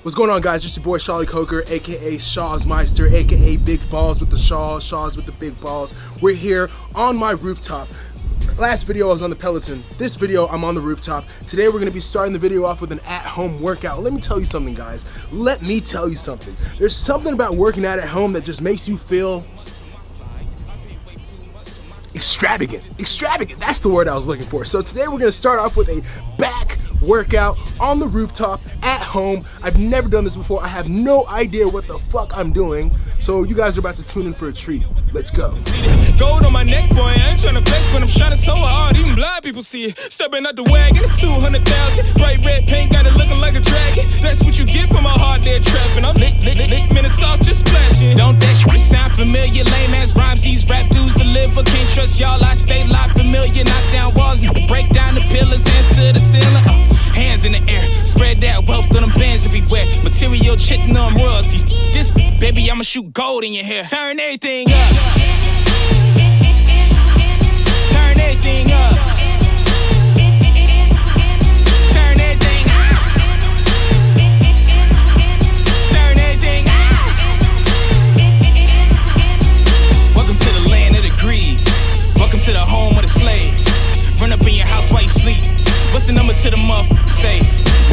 What's going on, guys? It's your boy Charlie Coker, aka Shaw's Meister, aka Big Balls with the Shaws with the big balls. We're here on my rooftop. Last video I was on the Peloton. This video I'm on the rooftop. Today we're gonna be starting the video off with an at-home workout. Let me tell you something, guys. Let me tell you something. There's something about working out at home that just makes you feel extravagant. Extravagant, that's the word I was looking for. So today we're gonna start off with a back workout on the rooftop at home. I've never done this before. I have no idea what the fuck I'm doing. So you guys are about to tune in for a treat. Let's go. Gold on my neck, boy. I ain't tryna flex, but I'm shining so hard. Even blind people see it. Stepping out the wagon, it's 200,000. Bright red paint, got it looking like a dragon. That's what you get from a hard dead trapping. I'm lit, minute sauce just splashing. Don't that shit sound familiar? Lame ass rhymes, these rap dudes deliver. Can't trust y'all, I stay live familiar. Knock down walls, break down the pillars, hands to the ceiling. Hands in the air, spread that wealth on them bands everywhere. Material chitin on royalties. This baby, I'ma shoot gold in your hair. Turn everything up. Turn everything up. Turn everything up. Turn everything up. Welcome to the land of the greed. Welcome to the home of the slave. Run up in your house while you sleep. What's the number to the motherfucking safe?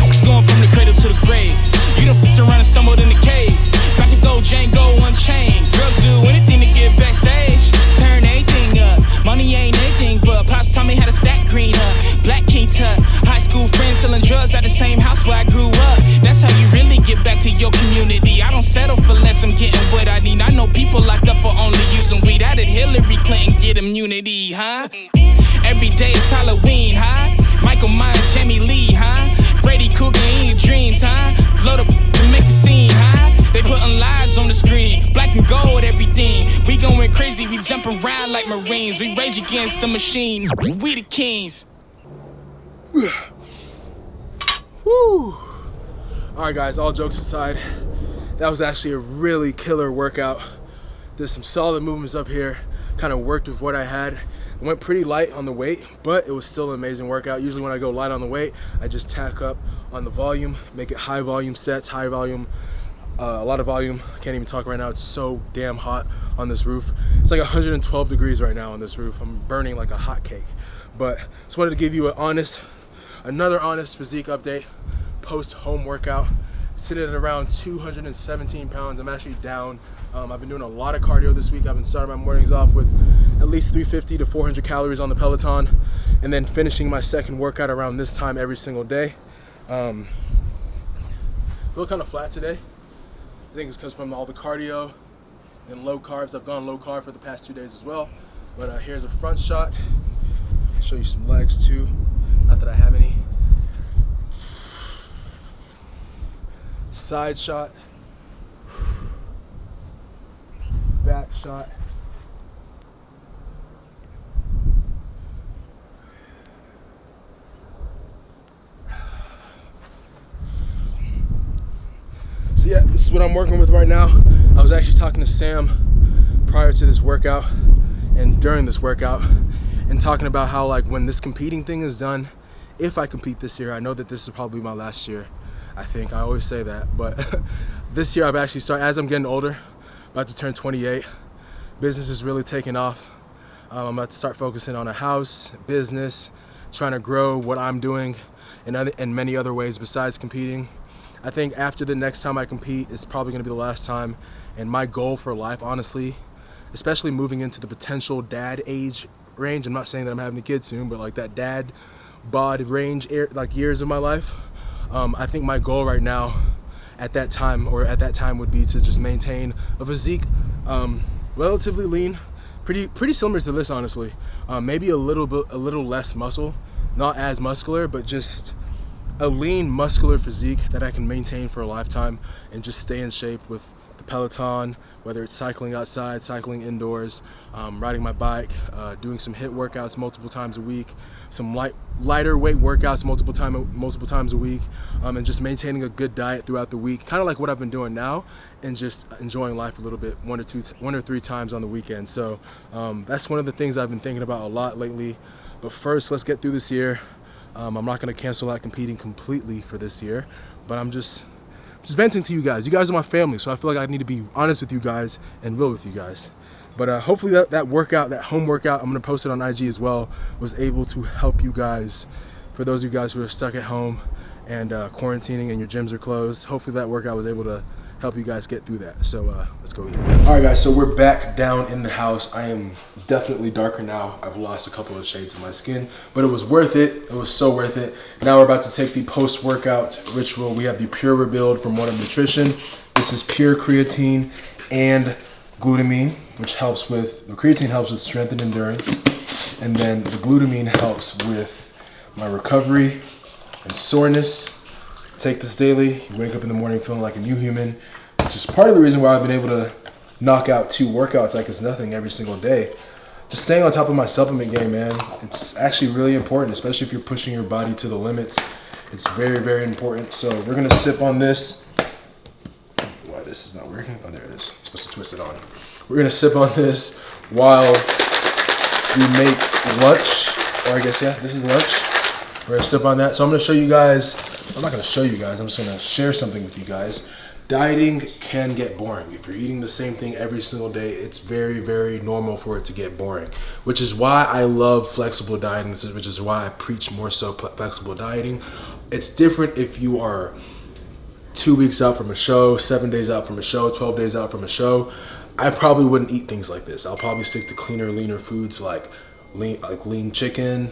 It's going from the cradle to the grave. You done f***ed around and stumbled in the cave. Back to gold, Django unchained. Girls do anything to get backstage. Turn anything up. Money ain't anything, but pops taught me how to stack green up. Black king tut. High school friends selling drugs at the same house where I grew up. That's how you really get back to your community. I don't settle for less, I'm getting what I need. I know people locked up for only using weed. How did Hillary Clinton get immunity, huh? Every day is Halloween, huh? Michael Myers, Jamie Lee, huh? Freddy Krueger in your dreams, huh? Load up to make a scene, huh? They putting lies on the screen, black and gold, everything. We going crazy, we jump around like Marines. We rage against the machine, we the kings. Woo. Alright guys, all jokes aside, that was actually a really killer workout. There's some solid movements up here, kind of worked with what I had. I went pretty light on the weight, but it was still an amazing workout. Usually when I go light on the weight, I just tack up on the volume, make it high volume sets, high volume, a lot of volume. I can't even talk right now, it's so damn hot on this roof. It's like 112 degrees right now on this roof. I'm burning like a hot cake. But just wanted to give you another honest physique update, post home workout. Sitting at around 217 pounds. I'm actually down. I've been doing a lot of cardio this week. I've been starting my mornings off with at least 350 to 400 calories on the Peloton, and then finishing my second workout around this time every single day. Feel kind of flat today. I think it's because from all the cardio and low carbs. I've gone low carb for the past 2 days as well. But here's a front shot. I'll show you some legs too. Not that I have any. Side shot, back shot, so yeah, this is what I'm working with right now. I was actually talking to Sam prior to this workout and during this workout, and talking about how, like, when this competing thing is done, if I compete this year, I know that this is probably my last year. I think I always say that, but this year I've actually started, as I'm getting older, about to turn 28, business is really taking off. I'm about to start focusing on a house, business, trying to grow what I'm doing in many other ways besides competing. I think after the next time I compete, it's probably gonna be the last time, and my goal for life, honestly, especially moving into the potential dad age range, I'm not saying that I'm having a kid soon, but like that dad bod range, like years of my life, I think my goal right now at that time would be to just maintain a physique relatively lean, pretty similar to this, honestly. Maybe a little less muscle, not as muscular, but just a lean muscular physique that I can maintain for a lifetime and just stay in shape with the Peloton, whether it's cycling outside, cycling indoors, riding my bike, doing some HIIT workouts multiple times a week, some lighter weight workouts multiple times a week, and just maintaining a good diet throughout the week, kind of like what I've been doing now, and just enjoying life a little bit, one or three times on the weekend. So that's one of the things I've been thinking about a lot lately. But first, let's get through this year. I'm not going to cancel out competing completely for this year, but I'm just venting to you guys. You guys are my family, so I feel like I need to be honest with you guys and real with you guys. But hopefully that workout, that home workout, I'm gonna post it on IG as well, was able to help you guys. For those of you guys who are stuck at home and quarantining and your gyms are closed, hopefully that workout was able to help you guys get through that. So let's go eat. All right, guys, so we're back down in the house. I am definitely darker now. I've lost a couple of shades of my skin, but it was worth it. It was so worth it. Now we're about to take the post-workout ritual. We have the Pure Rebuild from One Nutrition. This is pure creatine and glutamine, which helps with, the creatine helps with strength and endurance, and then the glutamine helps with my recovery and soreness. Take this daily. You wake up in the morning feeling like a new human, which is part of the reason why I've been able to knock out 2 workouts like it's nothing every single day. Just staying on top of my supplement game, man. It's actually really important, especially if you're pushing your body to the limits. It's very, very important. So we're gonna sip on this. Why this is not working? Oh, there it is. I'm supposed to twist it on. We're gonna sip on this while we make lunch, or I guess, yeah, this is lunch. We're gonna sip on that. So I'm gonna show you guys, I'm not gonna show you guys, I'm just gonna share something with you guys. Dieting can get boring. If you're eating the same thing every single day, it's very, very normal for it to get boring, which is why I love flexible dieting, which is why I preach more so flexible dieting. It's different if you are 2 weeks out from a show, 7 days out from a show, 12 days out from a show. I probably wouldn't eat things like this. I'll probably stick to cleaner, leaner foods like lean chicken,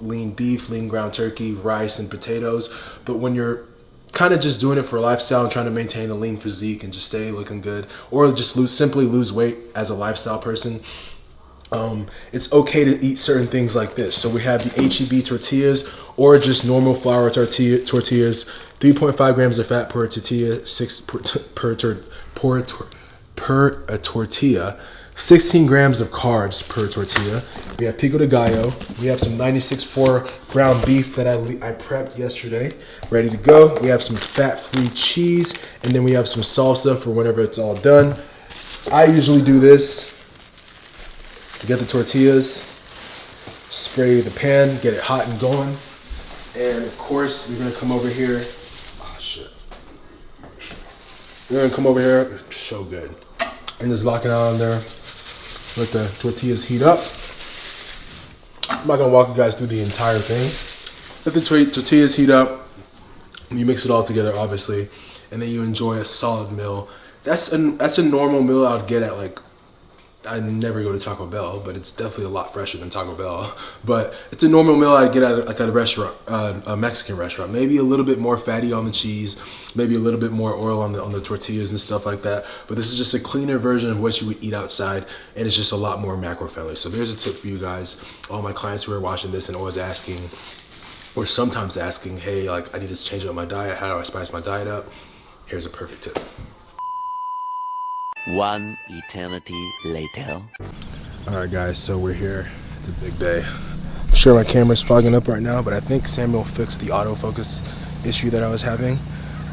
lean beef, lean ground turkey, rice, and potatoes. But when you're kind of just doing it for a lifestyle and trying to maintain a lean physique and just stay looking good, or just simply lose weight as a lifestyle person, it's okay to eat certain things like this. So we have the HEB tortillas, or just normal flour tortillas, 3.5 grams of fat per tortilla, per tortilla, 16 grams of carbs per tortilla. We have pico de gallo. We have some 96.4 ground beef that I prepped yesterday, ready to go. We have some fat-free cheese, and then we have some salsa for whenever it's all done. I usually do this. Get the tortillas, spray the pan, get it hot and going. And of course, you're gonna come over here. Oh shit. You're gonna come over here, so good. And just lock it on there. Let the tortillas heat up. I'm not gonna walk you guys through the entire thing. Let the tortillas heat up. You mix it all together, obviously, and then you enjoy a solid meal. That's a normal meal I'd get at, like, I never go to Taco Bell, but it's definitely a lot fresher than Taco Bell. But it's a normal meal I'd get at a restaurant, a Mexican restaurant. Maybe a little bit more fatty on the cheese, maybe a little bit more oil on the tortillas and stuff like that. But this is just a cleaner version of what you would eat outside, and it's just a lot more macro friendly. So there's a tip for you guys, all my clients who are watching this and always asking, or sometimes asking, hey, like, I need to change up my diet. How do I spice my diet up? Here's a perfect tip. One eternity later. All right, guys, so we're here. It's a big day. I'm sure my camera's fogging up right now, but I think Samuel fixed the autofocus issue that I was having.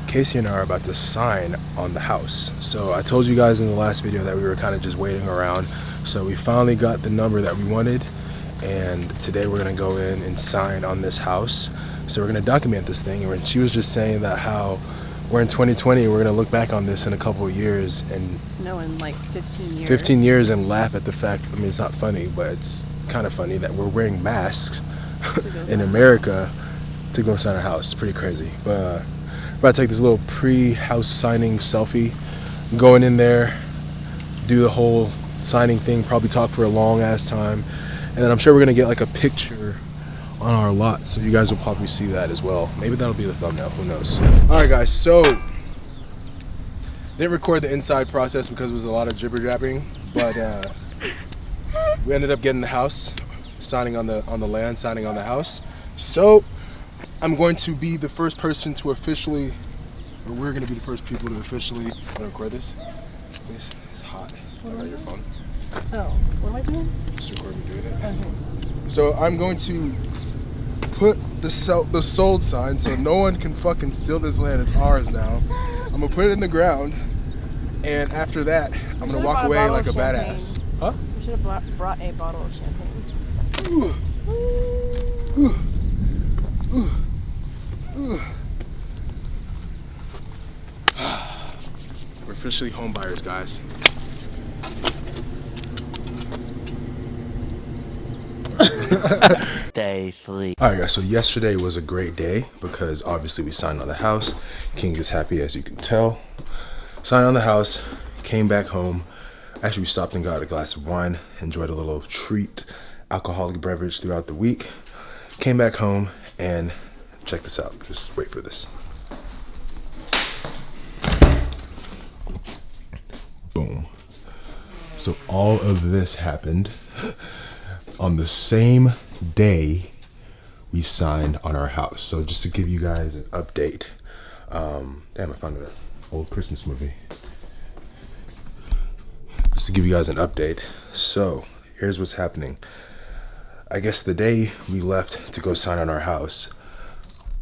Casey and I are about to sign on the house. So I told you guys in the last video that we were kind of just waiting around. So we finally got the number that we wanted, and today we're gonna go in and sign on this house. So we're gonna document this thing. And she was just saying that how we're in 2020, we're gonna look back on this in a couple of years and in like 15 years. 15 years and laugh at the fact, I mean, it's not funny, but it's kind of funny that we're wearing masks in America to go sign a house. It's pretty crazy. But we're about to take this little pre-house signing selfie, going in there, do the whole signing thing, probably talk for a long ass time, and then I'm sure we're gonna get like a picture on our lot, so you guys will probably see that as well. Maybe that'll be the thumbnail, who knows. All right, guys, so didn't record the inside process because it was a lot of jibber jabbering, but we ended up getting the house, signing on the land, signing on the house. So I'm going to be the first person to officially, or we're going to be the first people to officially record this. please? It's hot. I got your phone. Oh, what am I doing? Just record me doing it. Okay. So I'm going to put the sold sign so no one can fucking steal this land. It's ours now. I'm gonna put it in the ground, and after that, I'm gonna walk away like a badass. Huh? We should have brought a bottle of champagne. Ooh. Ooh. Ooh. Ooh. We're officially home buyers, guys. Day 3. Alright guys, so yesterday was a great day because obviously we signed on the house. King is happy, as you can tell. Signed on the house, came back home. Actually, we stopped and got a glass of wine, enjoyed a little treat, alcoholic beverage throughout the week. Came back home and check this out. Just wait for this. Boom. So all of this happened on the same day we signed on our house. So just to give you guys an update. Damn, I found an old Christmas movie. Just to give you guys an update. So here's what's happening. I guess the day we left to go sign on our house,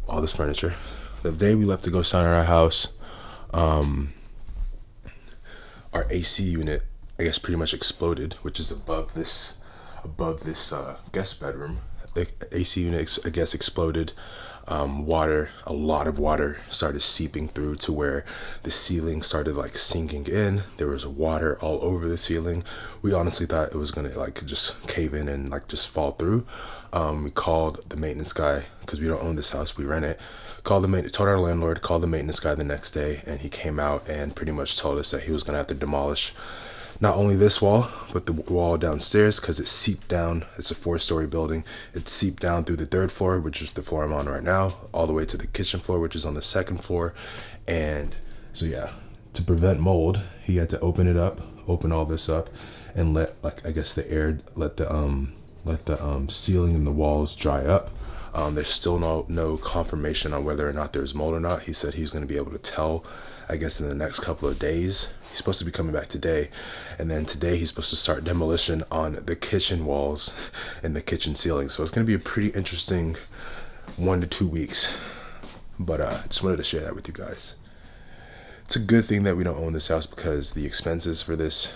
all this furniture, the day we left to go sign on our house, our AC unit, I guess, pretty much exploded, which is above this guest bedroom. The AC unit, I guess, exploded. Water, a lot of water started seeping through to where the ceiling started like sinking in. There was water all over the ceiling. We honestly thought it was gonna like just cave in and like just fall through. We called the maintenance guy because we don't own this house, we rent it. Told our landlord, called the maintenance guy the next day, and he came out and pretty much told us that he was gonna have to demolish not only this wall, but the wall downstairs, because it seeped down. It's a 4-story building. It seeped down through the 3rd floor, which is the floor I'm on right now, all the way to the kitchen floor, which is on the 2nd floor. And so yeah, to prevent mold, he had to open all this up, and let, like, I guess the air, let the ceiling and the walls dry up. There's still no confirmation on whether or not there's mold or not. He said he's going to be able to tell, I guess, in the next couple of days. He's supposed to be coming back today, and then today he's supposed to start demolition on the kitchen walls and the kitchen ceiling. So it's going to be a pretty interesting 1 to 2 weeks, but I just wanted to share that with you guys. It's a good thing that we don't own this house because the expenses for this,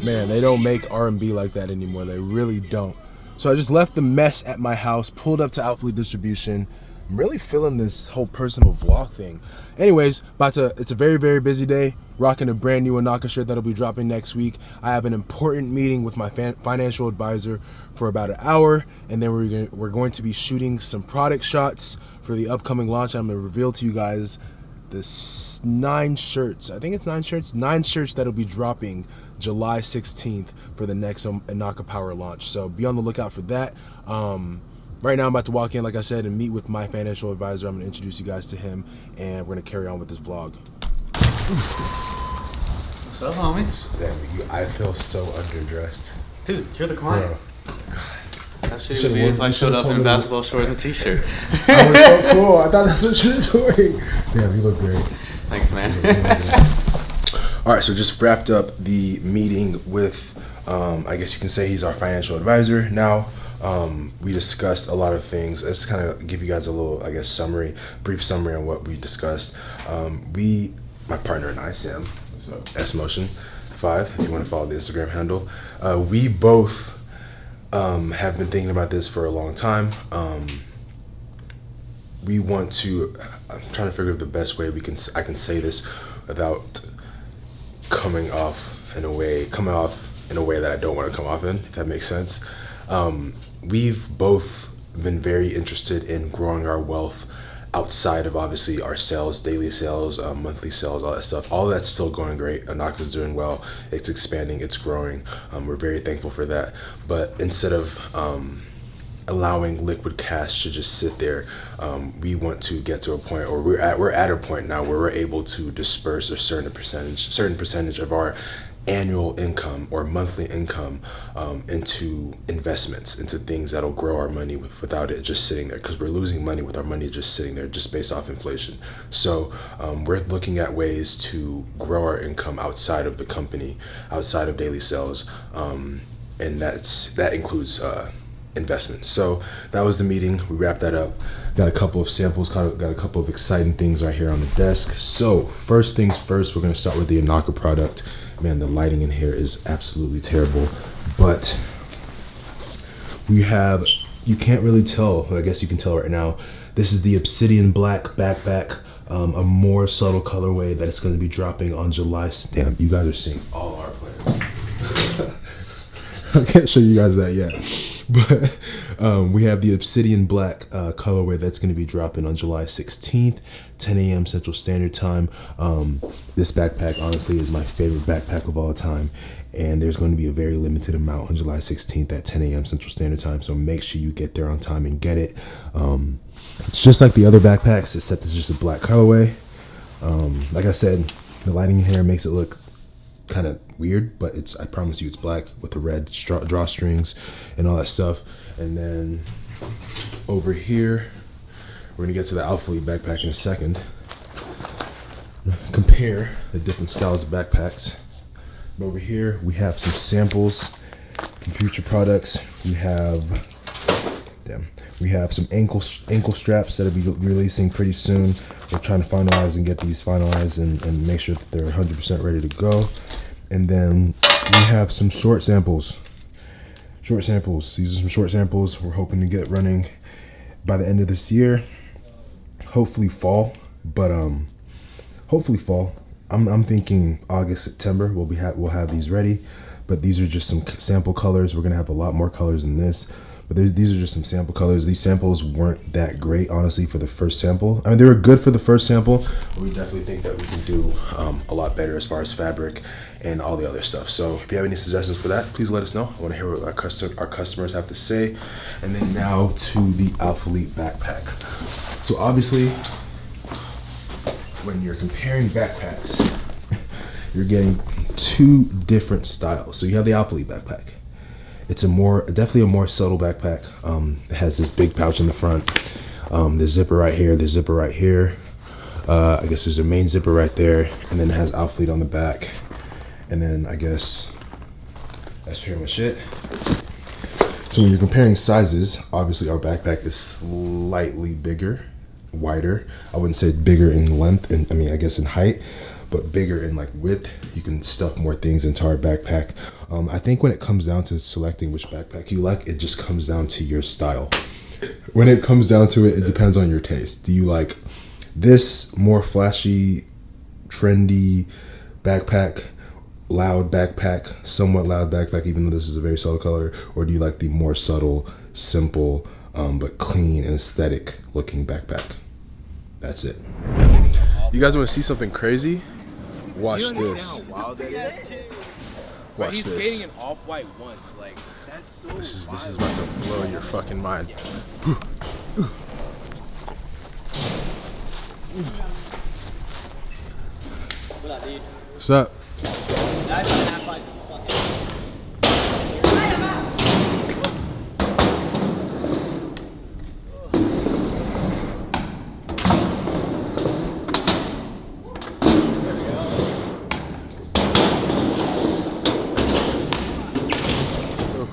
man, they don't make R&B like that anymore. They really don't. So I just left the mess at my house, pulled up to Outfleet Distribution. I'm really feeling this whole personal vlog thing. Anyways, it's a very, very busy day. Rocking a brand new INAKA shirt that'll be dropping next week. I have an important meeting with my financial advisor for about an hour, and then we're going to be shooting some product shots for the upcoming launch. I'm gonna reveal to you guys this 9 shirts. I think it's 9 shirts. 9 shirts that'll be dropping July 16th for the next INAKA Power launch. So be on the lookout for that. Right now I'm about to walk in, like I said, and meet with my financial advisor. I'm gonna introduce you guys to him, and we're gonna carry on with this vlog. What's up, homies? Damn, I feel so underdressed. Dude, you're the client. Bro. How shitty would it be if I showed up in basketball shorts and a t-shirt? I was so cool. I thought that's what you were doing. Damn, you look great. Thanks, man. All right, so just wrapped up the meeting with, I guess you can say he's our financial advisor now. We discussed a lot of things. Let's kind of give you guys a little, I guess, brief summary on what we discussed. My partner and I, Sam, so S-Motion5, if you want to follow the Instagram handle. We both have been thinking about this for a long time. We want to, I'm trying to figure out the best way I can say this without coming off in a way that I don't want to come off in, if that makes sense. We've both been very interested in growing our wealth outside of obviously our sales, daily sales, monthly sales, all that stuff. All that's still going great. INAKA's doing well. It's expanding, it's growing. We're very thankful for that. But instead of allowing liquid cash to just sit there, we want to get to a point, or we're at a point now where we're able to disperse a certain percentage of our annual income or monthly income into investments, into things that'll grow our money without it just sitting there, because we're losing money with our money just sitting there just based off inflation. So we're looking at ways to grow our income outside of the company, outside of daily sales, and that includes investment. So that was the meeting. We wrapped that up. Got a couple of samples, got a couple of exciting things right here on the desk. So first things first, we're going to start with the INAKA product. Man, the lighting in here is absolutely terrible, but we have, you can't really tell, I guess you can tell right now, this is the Obsidian black backpack, a more subtle colorway that it's going to be dropping on July. Damn, you guys are seeing all our plans. I can't show you guys that yet, but we have the Obsidian black colorway that's going to be dropping on July 16th, 10 a.m. Central Standard Time. This backpack honestly is my favorite backpack of all time, and there's going to be a very limited amount on July 16th at 10 a.m. Central Standard Time, so make sure you get there on time and get it. It's just like the other backpacks, except it's just a black colorway. Like I said, the lighting in here makes it look kind of weird, but it's, I promise you, it's black with the red drawstrings and all that stuff. And then over here, we're gonna get to the Alpha Elite backpack in a second. Compare the different styles of backpacks. But over here, we have some samples from future products. We have, we have some ankle straps that'll be releasing pretty soon. We're trying to finalize and get these finalized and make sure that they're 100% ready to go. And then we have some short samples. These are some short samples we're hoping to get running by the end of this year. Hopefully fall, but hopefully fall. I'm thinking August, September we'll have these ready. But these are just some sample colors. We're gonna have a lot more colors than this. But these are just some sample colors. These samples weren't that great, honestly, for the first sample. I mean, they were good for the first sample, but we definitely think that we can do a lot better as far as fabric and all the other stuff. So if you have any suggestions for that, please let us know. I want to hear what our customers have to say. And then now to the Alpha Elite backpack. So obviously, when you're comparing backpacks, you're getting two different styles. So you have the Alpha Elite backpack. It's definitely a more subtle backpack. It has this big pouch in the front. There's zipper right here, there's zipper right here. I guess there's a main zipper right there, and then it has Alpha Elite on the back. And then I guess that's pretty much it. So when you're comparing sizes, obviously our backpack is slightly bigger, wider. I wouldn't say bigger in length, and I mean, I guess in height, but bigger in like width. You can stuff more things into our backpack. I think when it comes down to selecting which backpack you like, it just comes down to your style. When it comes down to it, it depends on your taste. Do you like this more flashy, trendy backpack, loud backpack, somewhat loud backpack, even though this is a very subtle color, or do you like the more subtle, simple, but clean and aesthetic looking backpack? That's it. You guys want to see something crazy? Watch this. Watch He's this. skating in off-white ones, like that's so. This is about to blow your fucking mind. What up, dude? What's up?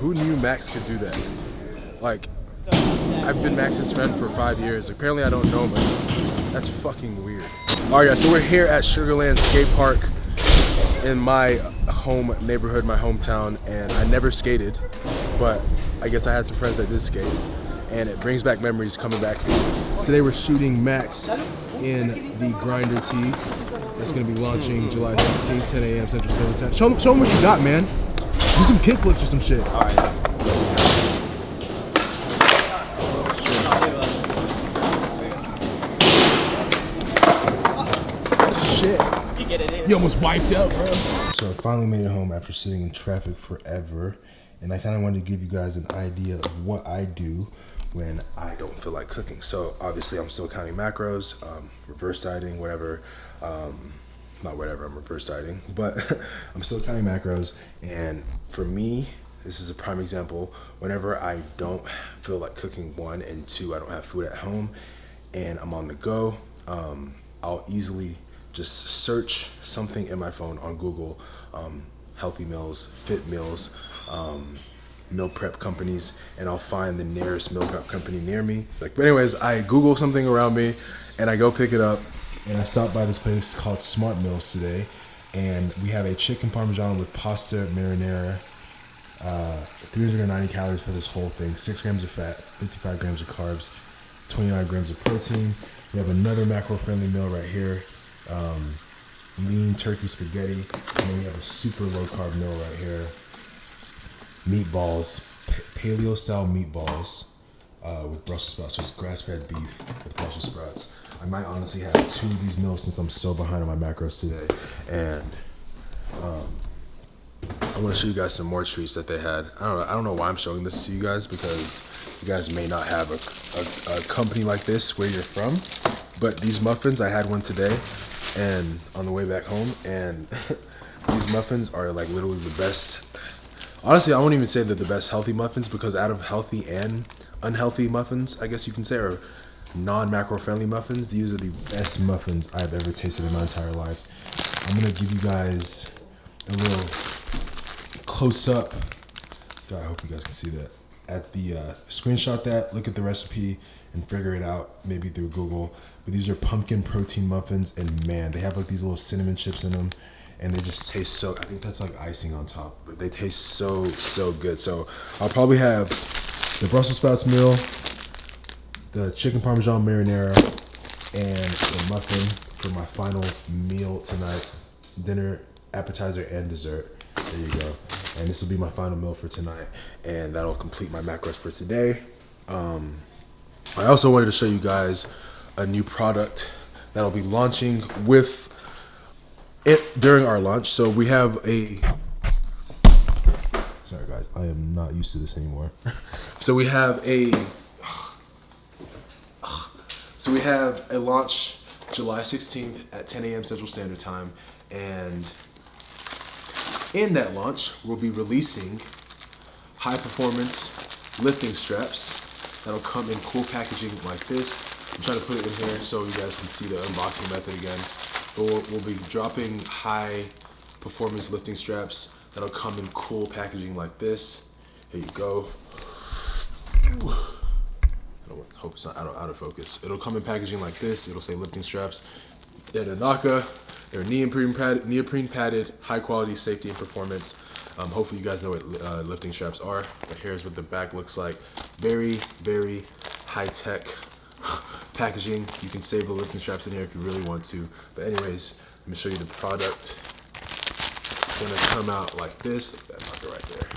Who knew Max could do that? Like, I've been Max's friend for 5 years. Apparently I don't know him, but that's fucking weird. All right, guys, so we're here at Sugarland Skate Park in my home neighborhood, my hometown, and I never skated, but I guess I had some friends that did skate, and it brings back memories coming back here. Today we're shooting Max in the Grinder tee. That's gonna be launching July 16th, 10 a.m. Central Standard Time. Show them what you got, man. Do some kickflips or some shit. All right. Shit. You get it in. You almost wiped out, bro. So I finally made it home after sitting in traffic forever, and I kind of wanted to give you guys an idea of what I do when I don't feel like cooking. So obviously I'm still counting macros, reverse sighting, whatever. not whatever, I'm reverse dieting, but I'm still counting macros. And for me, this is a prime example. Whenever I don't feel like cooking, 1, and 2, I don't have food at home and I'm on the go, I'll easily just search something in my phone on Google, healthy meals, fit meals, meal prep companies, and I'll find the nearest meal prep company near me. But anyways, I Google something around me and I go pick it up, and I stopped by this place called Smart Meals today, and we have a chicken parmesan with pasta marinara, 390 calories for this whole thing, 6 grams of fat, 55 grams of carbs, 29 grams of protein. We have another macro-friendly meal right here, lean turkey spaghetti, and then we have a super low-carb meal right here, meatballs, paleo-style meatballs with Brussels sprouts. So it's grass-fed beef with Brussels sprouts. I might honestly have 2 of these meals since I'm so behind on my macros today, and I want to show you guys some more treats that they had. I don't know why I'm showing this to you guys, because you guys may not have a company like this where you're from, but these muffins, I had one today and on the way back home, and these muffins are like literally the best. Honestly, I won't even say they're the best healthy muffins, because out of healthy and unhealthy muffins, I guess you can say, or non-macro friendly muffins, these are the best muffins I've ever tasted in my entire life. I'm gonna give you guys a little close up. God, I hope you guys can see that. At the screenshot that, look at the recipe and figure it out, maybe through Google. But these are pumpkin protein muffins, and man, they have like these little cinnamon chips in them, and they just taste so, I think that's like icing on top, but they taste so good. So I'll probably have the Brussels sprouts meal, the chicken parmesan marinara, and the muffin for my final meal tonight, dinner, appetizer, and dessert. There you go. And this will be my final meal for tonight, and that'll complete my macros for today. I also wanted to show you guys a new product that'll be launching with it during our lunch. So we have a, sorry guys, I am not used to this anymore. So we have a launch July 16th at 10 a.m. Central Standard Time, and in that launch, we'll be releasing high performance lifting straps that'll come in cool packaging like this. I'm trying to put it in here so you guys can see the unboxing method again. But we'll be dropping high performance lifting straps that'll come in cool packaging like this. Here you go. I hope it's not out of focus. It'll come in packaging like this. It'll say lifting straps at INAKA. They're neoprene padded, high quality safety and performance. Hopefully you guys know what lifting straps are. But here's what the back looks like. Very high tech packaging. You can save the lifting straps in here if you really want to. But anyways, let me show you the product. It's gonna come out like this. Look at that marker right there.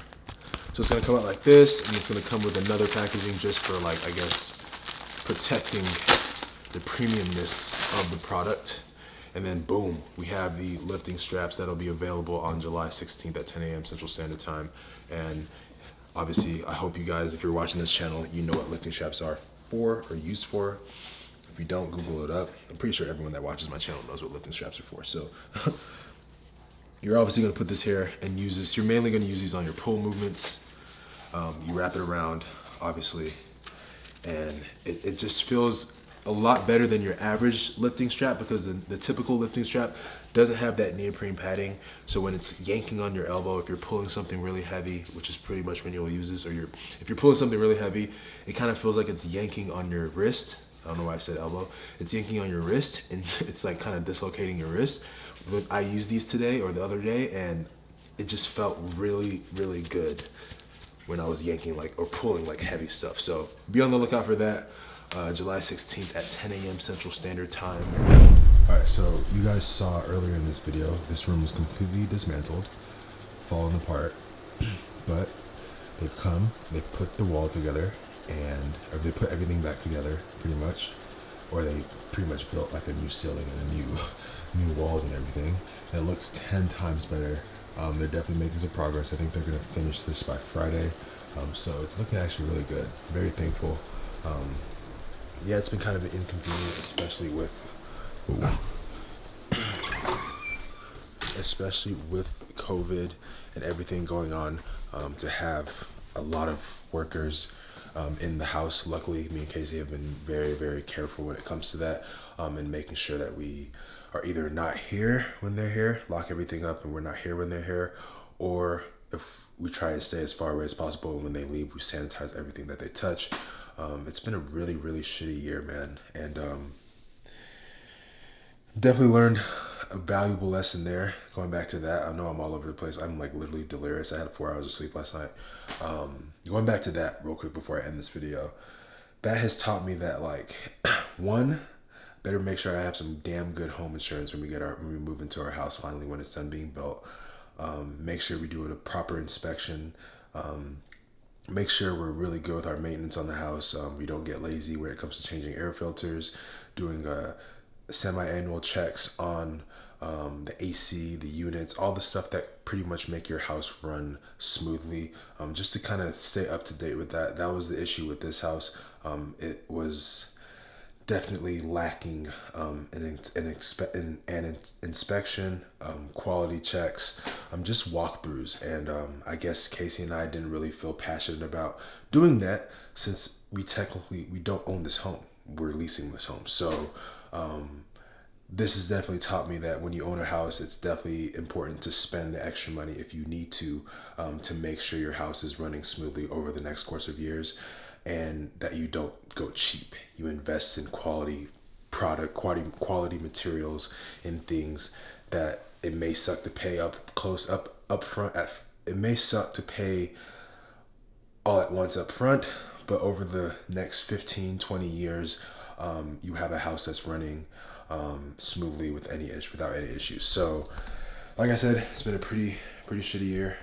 So it's gonna come out like this, and it's gonna come with another packaging just for, like, I guess, protecting the premiumness of the product. And then boom, we have the lifting straps that'll be available on July 16th at 10 a.m. Central Standard Time. And obviously, I hope you guys, if you're watching this channel, you know what lifting straps are for or used for. If you don't, Google it up. I'm pretty sure everyone that watches my channel knows what lifting straps are for. So you're obviously gonna put this here and use this. You're mainly gonna use these on your pull movements. You wrap it around, obviously, and it just feels a lot better than your average lifting strap, because the typical lifting strap doesn't have that neoprene padding. So when it's yanking on your elbow, if you're pulling something really heavy, which is pretty much when you'll use this, or if you're pulling something really heavy, it kind of feels like it's yanking on your wrist. I don't know why I said elbow. It's yanking on your wrist, and it's like kind of dislocating your wrist. But I used these today or the other day, and it just felt really good when I was yanking or pulling like heavy stuff. So be on the lookout for that. July 16th at 10 a.m. Central Standard Time. All right, so you guys saw earlier in this video, this room was completely dismantled, fallen apart, but they've put the wall together, or they put everything back together pretty much, or they pretty much built like a new ceiling and new walls and everything. And it looks 10 times better. They're definitely making some progress. I think they're gonna finish this by Friday. So it's looking actually really good. Very thankful. Yeah, it's been kind of inconvenient, especially with especially with COVID and everything going on, to have a lot of workers in the house. Luckily, me and Casey have been very, very careful when it comes to that, and making sure that we are either not here when they're here, lock everything up, and we're not here when they're here, or if we try to stay as far away as possible, and when they leave, we sanitize everything that they touch. It's been a really, really shitty year, man, and definitely learned a valuable lesson there. Going back to that, I know I'm all over the place. I'm like literally delirious. I had 4 hours of sleep last night. Going back to that real quick before I end this video, that has taught me that, like, one, better make sure I have some damn good home insurance when we move into our house finally, when it's done being built. Make sure we do a proper inspection. Make sure we're really good with our maintenance on the house. We don't get lazy when it comes to changing air filters, doing semi-annual checks on the AC, the units, all the stuff that pretty much make your house run smoothly, just to kind of stay up to date with that. That was the issue with this house. It was definitely lacking an inspection, quality checks, just walkthroughs. And I guess Casey and I didn't really feel passionate about doing that, since we don't own this home. We're leasing this home. So this has definitely taught me that when you own a house, it's definitely important to spend the extra money if you need to make sure your house is running smoothly over the next course of years, and that you don't go cheap. You invest in quality product, quality materials, in things that it may suck to pay up front. It may suck to pay all at once up front, but over the next 15, 20 years, you have a house that's running smoothly without any issues. So, like I said, it's been a pretty shitty year.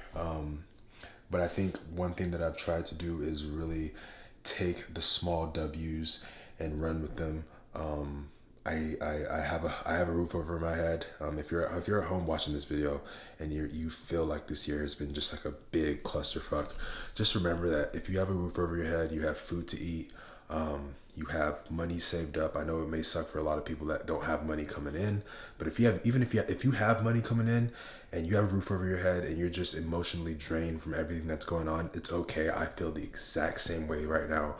But I think one thing that I've tried to do is really take the small W's and run with them. I have a roof over my head. If you're at home watching this video and you feel like this year has been just like a big clusterfuck, just remember that if you have a roof over your head, you have food to eat, you have money saved up. I know it may suck for a lot of people that don't have money coming in, but if you have money coming in and you have a roof over your head and you're just emotionally drained from everything that's going on, it's okay. I feel the exact same way right now.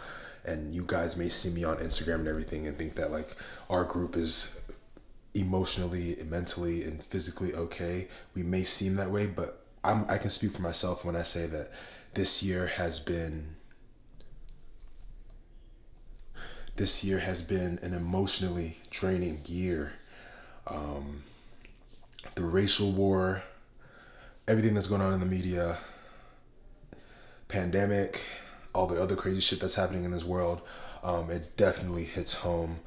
And you guys may see me on Instagram and everything and think that, like, our group is emotionally, mentally, and physically okay. We may seem that way, but I can speak for myself when I say that this year has been an emotionally draining year. The racial war, everything that's going on in the media, pandemic, all the other crazy shit that's happening in this world, it definitely hits home.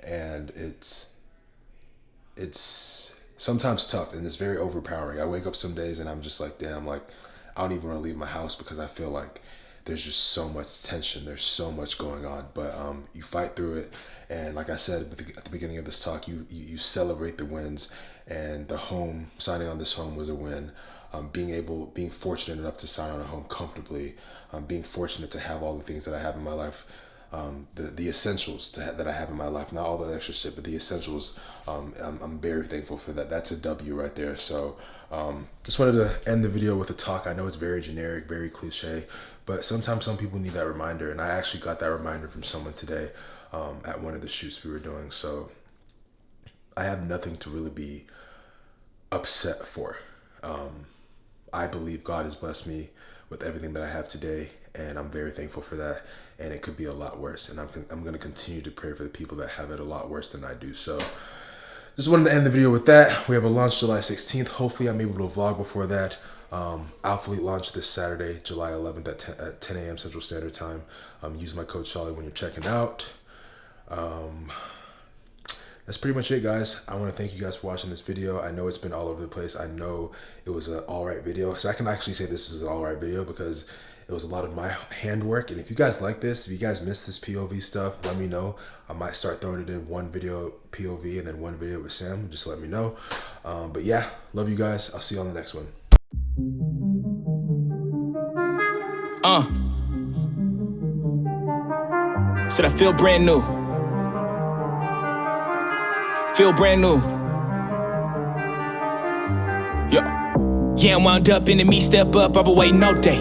And it's sometimes tough, and it's very overpowering. I wake up some days and I'm just like, damn, like, I don't even want to leave my house because I feel like there's just so much tension. There's so much going on, but you fight through it. And like I said at the beginning of this talk, you celebrate the wins, and signing on this home was a win. Being fortunate enough to sign on a home comfortably, being fortunate to have all the things that I have in my life, the essentials that I have in my life, not all the extra shit, but the essentials. I'm very thankful for that. That's a W right there. So just wanted to end the video with a talk. I know it's very generic, very cliche, but sometimes some people need that reminder, and I actually got that reminder from someone today at one of the shoots we were doing. So I have nothing to really be upset for. I believe God has blessed me with everything that I have today, and I'm very thankful for that. And it could be a lot worse, and I'm going to continue to pray for the people that have it a lot worse than I do. So just wanted to end the video with that. We have a launch July 16th. Hopefully I'm able to vlog before that. Alphalete launch this Saturday, July 11th at 10 a.m. Central Standard Time. Use my code Charlie when you're checking out. That's pretty much it, guys. I want to thank you guys for watching this video. I know it's been all over the place. I know it was an alright video. So I can actually say this is an alright video because it was a lot of my handwork. And if you guys like this, if you guys miss this POV stuff, let me know. I might start throwing it in one video POV and then one video with Sam. Just let me know. But yeah, love you guys. I'll see you on the next one. Said I feel brand new. feel brand new. Yeah, I'm wound up in the me step up, I've been waiting all day.